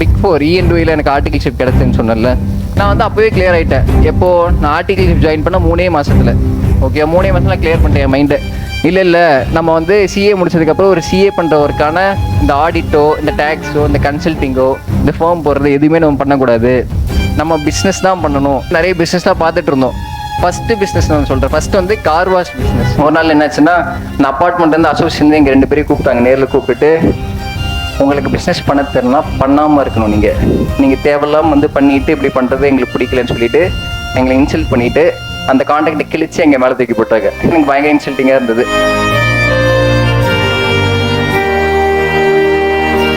Big four இஎன்டுவில் எனக்கு articleship கிடச்சுன்னு சொன்னேன்ல, நான் வந்து அப்போவே கிளியர் ஆகிட்டேன். எப்போது நான் ஆர்டிகல்ஷிப் ஜாயின் பண்ண 3 மாதத்தில். ஓகே, 3 மாதத்தில் கிளியர் பண்ணிட்டேன் என் மைண்டு. இல்லை நம்ம வந்து சிஏ முடிச்சதுக்கப்புறம் ஒரு சிஏ பண்ணுறவருக்கான இந்த ஆடிட்டோ, இந்த டேக்ஸோ, இந்த கன்சல்ட்டிங்கோ, இந்த ஃபார்ம் போடுறது எதுவுமே நம்ம பண்ணக்கூடாது. நம்ம பிஸ்னஸ் தான் பண்ணணும். நிறைய பிஸ்னஸ் தான் பார்த்துட்டு இருந்தோம். ஃபஸ்ட்டு பிஸ்னஸ் நான் சொல்கிறேன். ஃபஸ்ட்டு வந்து கார் வாஷ் பிஸ்னஸ். ஒரு நாள் என்னாச்சுன்னா, நான் அப்பார்ட்மெண்ட்லேருந்து அசோசியேஷன் எங்கள் 2 பேரையும் கூப்பிட்டாங்க. நேரில் கூப்பிட்டு, உங்களுக்கு பிஸ்னஸ் பண்ண தெரியலனா பண்ணாமல் இருக்கணும். நீங்கள் தேவையில்லாமல் வந்து பண்ணிவிட்டு இப்படி பண்ணுறது எங்களுக்கு பிடிக்கலன்னு சொல்லிட்டு எங்களை இன்சல்ட் பண்ணிவிட்டு அந்த கான்டாக்டை கிழிச்சு எங்கள் மேலே தூக்கி போட்டாங்க. எனக்கு பயங்கர இன்சல்ட்டிங்காக இருந்தது.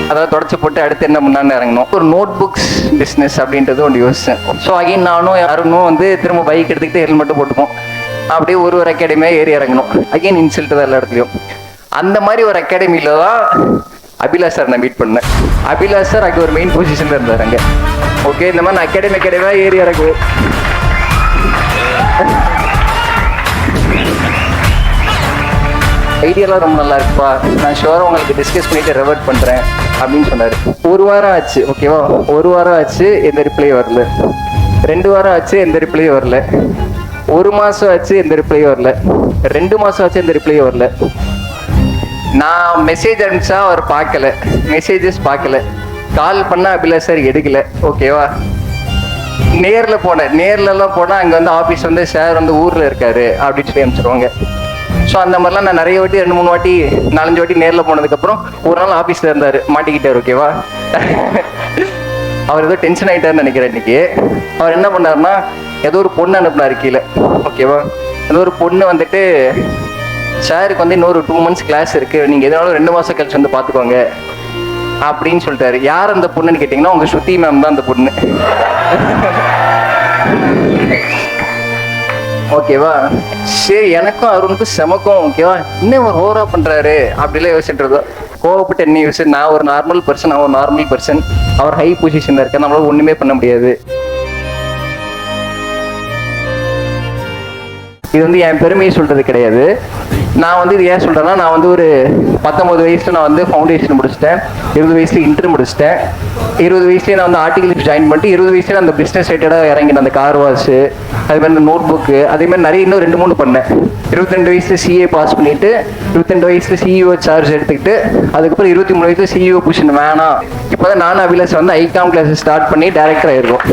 அதாவது தொடச்சி போட்டு அடுத்து என்ன பண்ணான்னு இறங்கணும். ஒரு நோட் புக்ஸ் பிஸ்னஸ் அப்படின்றது ஒன்று யோசிச்சேன். ஸோ அகைன் நானும் யாருனும் வந்து திரும்ப பைக் எடுத்துக்கிட்டு ஹெல்மெட்டு போட்டுப்போம். அப்படியே ஒரு அகாடமியாக ஏறி இறங்கணும். அகைன் இன்சல்ட்டு தான் எல்லா இடத்துலையும். அந்த மாதிரி ஒரு அகாடமியில் தான் அபிலாஷ் சார் நான் மீட் பண்ணேன். அபிலாஷ் சார் அங்கே ஒரு மெயின் பொசிஷனில் இருந்தார் அங்கே. ஓகே, இந்த மாதிரி நான் அகாடமியாக ஏறி இறங்குவேன். ஐடியாலாம் ரொம்ப நல்லா இருக்குப்பா, நான் ஷுவராக உங்களுக்கு டிஸ்கஸ் பண்ணிவிட்டு ரெவர்ட் பண்ணுறேன் அப்படின்னு சொன்னார். 1 வாரம் ஆச்சு. ஓகேவா, 1 வாரம் ஆச்சு, எந்த ரிப்ளை வரல. 2 வாரம் ஆச்சு, எந்த ரிப்ளையும் வரல. 1 மாதம் ஆச்சு, எந்த ரிப்ளையும் வரல. 2 மாதம் ஆச்சு, எந்த ரிப்ளையும் வரல. நான் மெசேஜ் அனுப்பிச்சா அவர் பார்க்கல, மெசேஜஸ் பார்க்கல. கால் பண்ணால் அபிலாஷ் சார் எடுக்கல. ஓகேவா, நேரில் போனேன். நேர்லலாம் போனால் அங்கே வந்து ஆஃபீஸ் வந்து சார் வந்து ஊரில் இருக்காரு அப்படின்னு சொல்லி அனுப்பிச்சிடுவாங்க. ஸோ அந்த மாதிரிலாம் நான் நிறைய வாட்டி 2-3 வாட்டி 4-5 வாட்டி நேரில் போனதுக்கப்புறம் ஒரு நாள் ஆஃபீஸில் இருந்தார், மாட்டிக்கிட்டார். ஓகேவா, அவர் ஏதோ டென்ஷன் ஆகிட்டாருன்னு நினைக்கிறேன் இன்னைக்கு. அவர் என்ன பண்ணாருன்னா, ஏதோ ஒரு பொண்ணு அனுப்புனார் கீழே. ஓகேவா, ஏதோ ஒரு பொண்ணு வந்துட்டு, சாருக்கு வந்து இன்னொரு 2 months கிளாஸ் இருக்குது, நீங்கள் எதனாலும் 2 மாதம் கழிச்சு வந்து பார்த்துக்கோங்க அப்படின்னு சொல்லிட்டாரு. யார் அந்த பொண்ணுன்னு கேட்டிங்கன்னா, உங்கள் ஸ்ருதி மேம் தான் அந்த பொண்ணு. ஓகேவா, சரி, எனக்கும் அருணுக்கும் செமக்கும். ஓகேவா, இன்னும் ஒரு ஓவரா பண்ணுறாரு அப்படிலாம் யோசிச்சுட்டு இருந்தோம். கோவப்பட்டு என்ன யோசிச்சு, நான் ஒரு நார்மல் பர்சன், அவர் நார்மல் பர்சன், அவர் ஹை பொசிஷனில் இருக்க, நம்மளால ஒன்றுமே பண்ண முடியாது. இது வந்து என் பெருமையை சொல்கிறது கிடையாது. நான் வந்து இது ஏன் சொல்கிறேன்னா, நான் வந்து ஒரு 19 வயசில் நான் வந்து ஃபவுண்டேஷன் முடிச்சிட்டேன். 20 வயசுல இன்டர் முடிச்சிட்டேன். 20 வயசுலேயே நான் வந்து ஆர்டிகல்ஷிப் ஜாயின் பண்ணிட்டு 20 வயசுல அந்த பிஸ்னஸ் ரிலேட்டடாக இறங்கினேன். அந்த கார் வாஷு, அதுமாதிரி இந்த நோட் புக்கு, அதேமாதிரி நிறைய இன்னும் 2-3 பண்ணேன். 22 வயசில் சிஏ பாஸ் பண்ணிவிட்டு 22 வயசில் சிஇஓ சார்ஜ் எடுத்துக்கிட்டு அதுக்கப்புறம் 23 வயசில் சிஇஓ பொசிஷன் வேணாம். இப்போ தான் நானும் அபிலாஷ் வந்து ஐகாம் கிளாஸஸ் ஸ்டார்ட் பண்ணி டேரக்டர் ஆகிருக்கோம்.